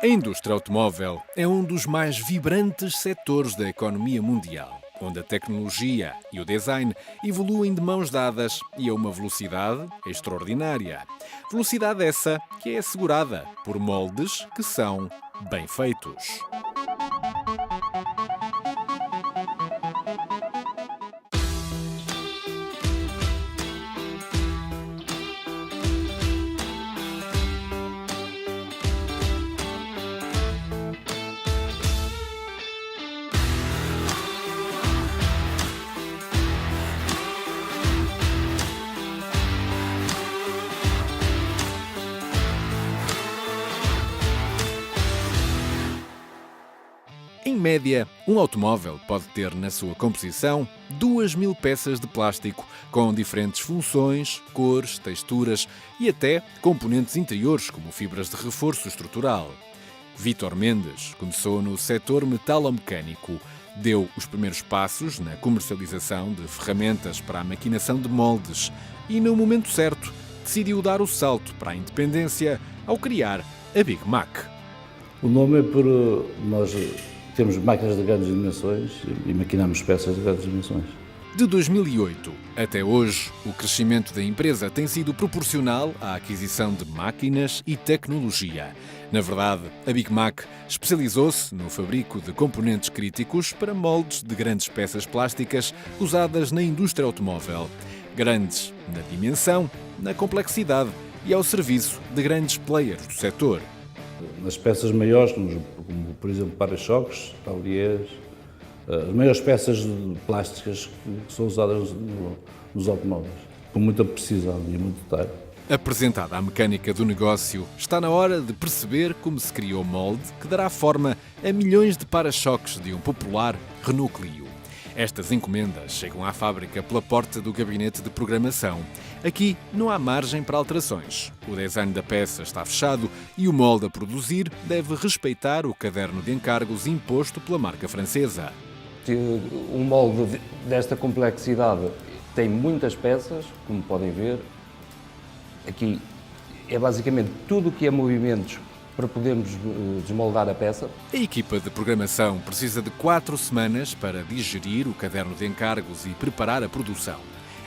A indústria automóvel é um dos mais vibrantes setores da economia mundial, onde a tecnologia e o design evoluem de mãos dadas e a uma velocidade extraordinária. Velocidade essa que é assegurada por moldes que são bem feitos. Em média, um automóvel pode ter na sua composição 2.000 peças de plástico com diferentes funções, cores, texturas e até componentes interiores como fibras de reforço estrutural. Vítor Mendes começou no setor metalomecânico, deu os primeiros passos na comercialização de ferramentas para a maquinação de moldes e, no momento certo, decidiu dar o salto para a independência ao criar a Big Mac. O nome é por nós temos máquinas de grandes dimensões e maquinamos peças de grandes dimensões. De 2008 até hoje, o crescimento da empresa tem sido proporcional à aquisição de máquinas e tecnologia. Na verdade, a Big Mac especializou-se no fabrico de componentes críticos para moldes de grandes peças plásticas usadas na indústria automóvel. Grandes na dimensão, na complexidade e ao serviço de grandes players do setor. Nas peças maiores, como por exemplo para-choques, tabliers, as maiores peças plásticas que são usadas nos automóveis, com muita precisão e muito detalhe. Apresentada a mecânica do negócio, está na hora de perceber como se criou o molde que dará forma a milhões de para-choques de um popular Renault Clio. Estas encomendas chegam à fábrica pela porta do gabinete de programação. Aqui não há margem para alterações. O design da peça está fechado e o molde a produzir deve respeitar o caderno de encargos imposto pela marca francesa. Um molde desta complexidade tem muitas peças, como podem ver. Aqui é basicamente tudo o que é movimentos para podermos desmoldar a peça. A equipa de programação precisa de 4 semanas para digerir o caderno de encargos e preparar a produção.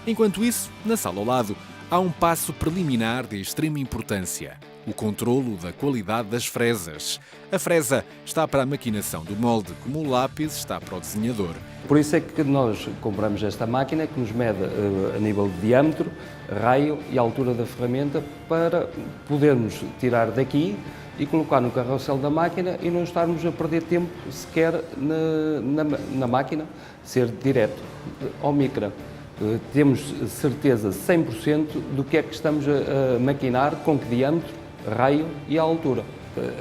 Enquanto isso, na sala ao lado, há um passo preliminar de extrema importância: o controlo da qualidade das fresas. A fresa está para a maquinação do molde, como o lápis está para o desenhador. Por isso é que nós compramos esta máquina que nos mede a nível de diâmetro, raio e altura da ferramenta para podermos tirar daqui e colocar no carrossel da máquina e não estarmos a perder tempo sequer na máquina, ser direto ao micra. Temos certeza 100% do que é que estamos a maquinar, com que diâmetro, raio e a altura.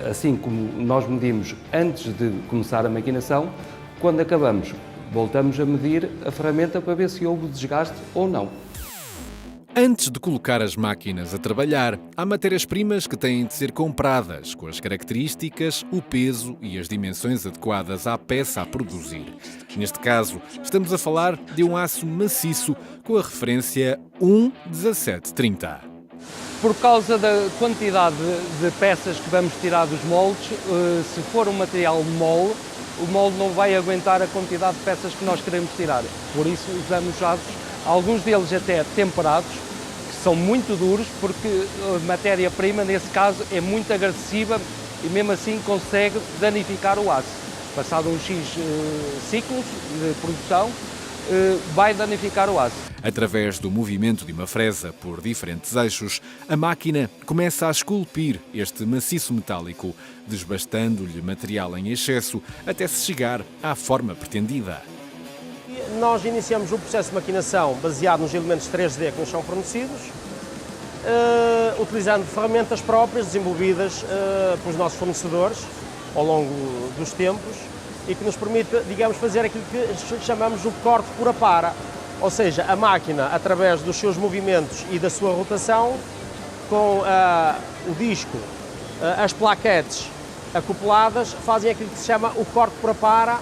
Assim como nós medimos antes de começar a maquinação, quando acabamos, voltamos a medir a ferramenta para ver se houve desgaste ou não. Antes de colocar as máquinas a trabalhar, há matérias-primas que têm de ser compradas, com as características, o peso e as dimensões adequadas à peça a produzir. Neste caso, estamos a falar de um aço maciço com a referência 1,1730. Por causa da quantidade de peças que vamos tirar dos moldes, se for um material mole, o molde não vai aguentar a quantidade de peças que nós queremos tirar. Por isso usamos aços, alguns deles até temperados, que são muito duros, porque a matéria-prima, nesse caso, é muito agressiva e mesmo assim consegue danificar o aço. Passado uns X ciclos de produção, vai danificar o aço. Através do movimento de uma fresa por diferentes eixos, a máquina começa a esculpir este maciço metálico, desbastando-lhe material em excesso até se chegar à forma pretendida. Nós iniciamos o processo de maquinação baseado nos elementos 3D que nos são fornecidos, utilizando ferramentas próprias desenvolvidas pelos nossos fornecedores ao longo dos tempos e que nos permite, digamos, fazer aquilo que chamamos o corte por apara, ou seja, a máquina, através dos seus movimentos e da sua rotação, com o disco, as plaquetes acopladas, fazem aquilo que se chama o corte por apara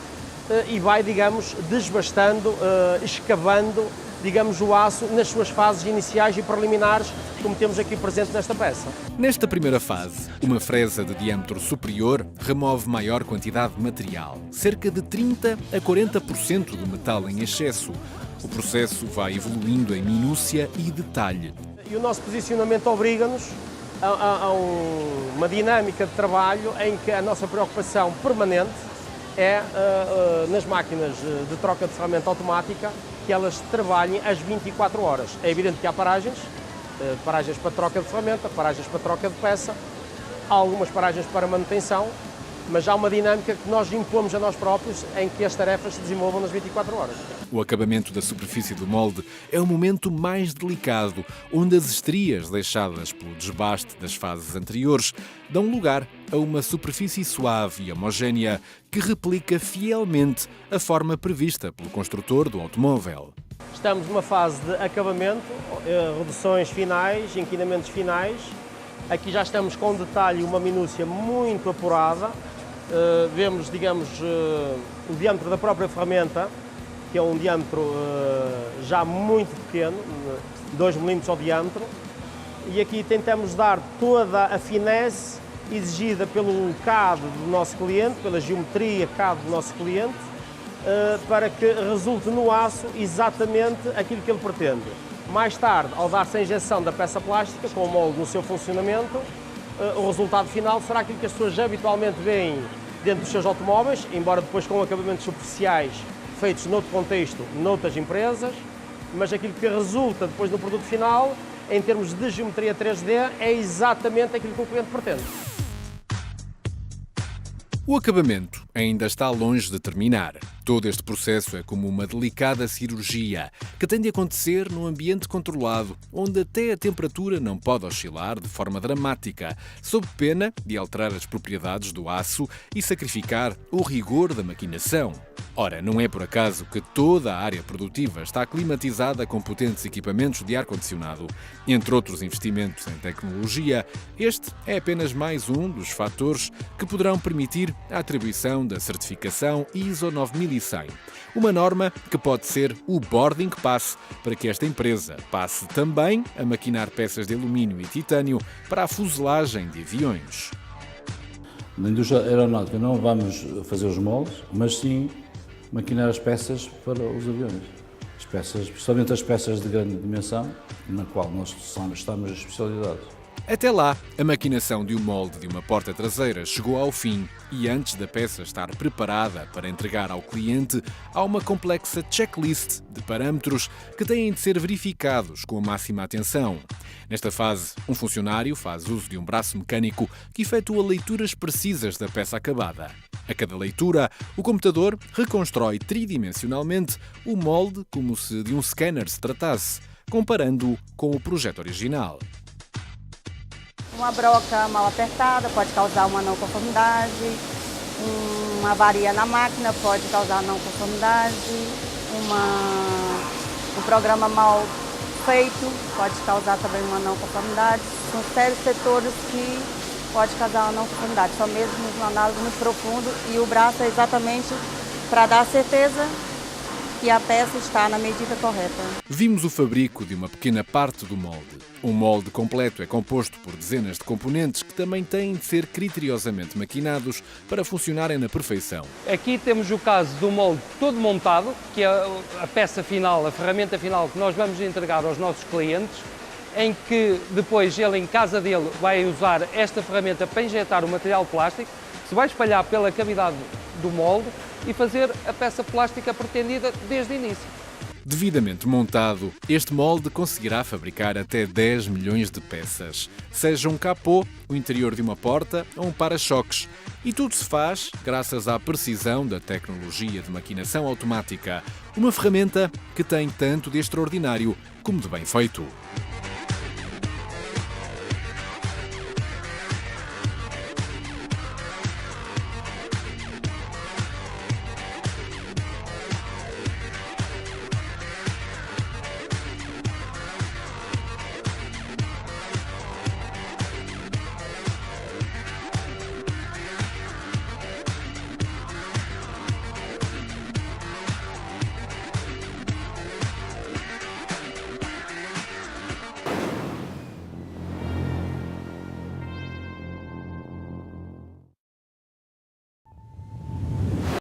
e vai, digamos, desbastando, escavando digamos, o aço nas suas fases iniciais e preliminares, como temos aqui presente nesta peça. Nesta primeira fase, uma fresa de diâmetro superior remove maior quantidade de material, cerca de 30 a 40% do metal em excesso. O processo vai evoluindo em minúcia e detalhe. E o nosso posicionamento obriga-nos a uma dinâmica de trabalho em que a nossa preocupação permanente é nas máquinas de troca de ferramenta automática que elas trabalhem às 24 horas. É evidente que há paragens para troca de ferramenta, paragens para troca de peça, há algumas paragens para manutenção, mas há uma dinâmica que nós impomos a nós próprios em que as tarefas se desenvolvam nas 24 horas. O acabamento da superfície do molde é o momento mais delicado, onde as estrias deixadas pelo desbaste das fases anteriores dão lugar a uma superfície suave e homogénea que replica fielmente a forma prevista pelo construtor do automóvel. Estamos numa fase de acabamento, reduções finais, inquinamentos finais. Aqui já estamos com um detalhe e uma minúcia muito apurada. Vemos, digamos, o diâmetro da própria ferramenta, que é um diâmetro já muito pequeno, 2 mm ao diâmetro. E aqui tentamos dar toda a finesse exigida pelo CAD do nosso cliente, pela geometria CAD do nosso cliente, para que resulte no aço exatamente aquilo que ele pretende. Mais tarde, ao dar-se a injeção da peça plástica, com o molde no seu funcionamento, o resultado final será aquilo que as pessoas habitualmente veem dentro dos seus automóveis, embora depois com acabamentos superficiais feitos noutro contexto, noutras empresas, mas aquilo que resulta depois no produto final, em termos de geometria 3D, é exatamente aquilo que o cliente pretende. O acabamento ainda está longe de terminar. Todo este processo é como uma delicada cirurgia que tem de acontecer num ambiente controlado, onde até a temperatura não pode oscilar de forma dramática, sob pena de alterar as propriedades do aço e sacrificar o rigor da maquinação. Ora, não é por acaso que toda a área produtiva está climatizada com potentes equipamentos de ar-condicionado. Entre outros investimentos em tecnologia, este é apenas mais um dos fatores que poderão permitir a atribuição da certificação ISO 9100, uma norma que pode ser o boarding pass para que esta empresa passe também a maquinar peças de alumínio e titânio para a fuselagem de aviões. Na indústria aeronáutica não vamos fazer os moldes, mas sim maquinar as peças para os aviões. As peças, principalmente as peças de grande dimensão, na qual nós estamos especializados. Até lá, a maquinação de um molde de uma porta traseira chegou ao fim e antes da peça estar preparada para entregar ao cliente, há uma complexa checklist de parâmetros que têm de ser verificados com a máxima atenção. Nesta fase, um funcionário faz uso de um braço mecânico que efetua leituras precisas da peça acabada. A cada leitura, o computador reconstrói tridimensionalmente o molde como se de um scanner se tratasse, comparando-o com o projeto original. Uma broca mal apertada pode causar uma não conformidade, uma avaria na máquina pode causar não conformidade, um programa mal feito pode causar também uma não conformidade. São sérios setores que pode causar uma não conformidade, só mesmo uma análise muito profunda, e o braço é exatamente para dar certeza que a peça está na medida correta. Vimos o fabrico de uma pequena parte do molde. Um molde completo é composto por dezenas de componentes que também têm de ser criteriosamente maquinados para funcionarem na perfeição. Aqui temos o caso do molde todo montado, que é a peça final, a ferramenta final que nós vamos entregar aos nossos clientes, em que depois ele em casa dele vai usar esta ferramenta para injetar o material plástico, se vai espalhar pela cavidade do molde e fazer a peça plástica pretendida desde o início. Devidamente montado, este molde conseguirá fabricar até 10 milhões de peças, seja um capô, o interior de uma porta ou um para-choques. E tudo se faz graças à precisão da tecnologia de maquinação automática, uma ferramenta que tem tanto de extraordinário como de bem feito.